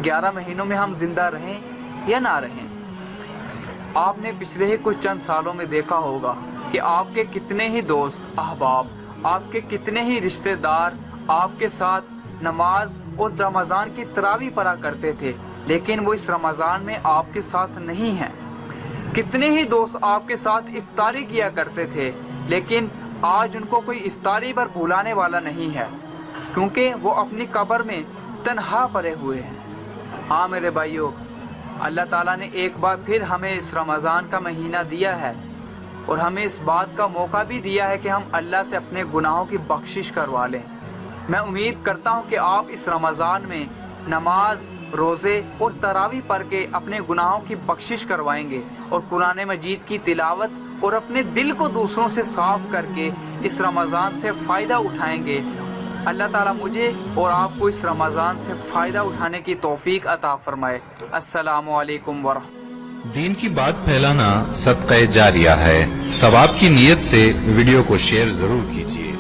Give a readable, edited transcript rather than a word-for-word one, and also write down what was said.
11 महीनों में हम जिंदा रहें या ना रहें। आपने पिछले ही कुछ चंद सालों में देखा होगा कि आपके कितने ही दोस्त, अहबाब, आपके कितने ही रिश्तेदार आपके साथ नमाज और रमज़ान की तरावी पढ़ा करते थे, लेकिन वो इस रमज़ान में आपके साथ नहीं हैं। कितने ही दोस्त आपके साथ इफ्तारी किया करते थे, लेकिन आज उनको कोई इफ्तारी पर बुलाने वाला नहीं है, क्योंकि वो अपनी कब्र में तन्हा पड़े हुए हैं। हाँ मेरे भाइयों, अल्लाह ताला ने एक बार फिर हमें इस रमज़ान का महीना दिया है और हमें इस बात का मौका भी दिया है कि हम अल्लाह से अपने गुनाहों की बख्शिश करवा लें। मैं उम्मीद करता हूँ कि आप इस रमज़ान में नमाज, रोज़े और तरावी पढ़ के अपने गुनाहों की बख्शिश करवाएंगे और कुरान मजीद की तिलावत और अपने दिल को दूसरों से साफ करके इस रमज़ान से फ़ायदा उठाएंगे। अल्लाह ताला मुझे और आपको इस रमज़ान से फ़ायदा उठाने की तौफीक अता फरमाए। अस्सलामु अलैकुम वरहमतुल्लाह। दीन की बात फैलाना सदक़े जारिया है। सवाब की नीयत से वीडियो को शेयर जरूर कीजिए।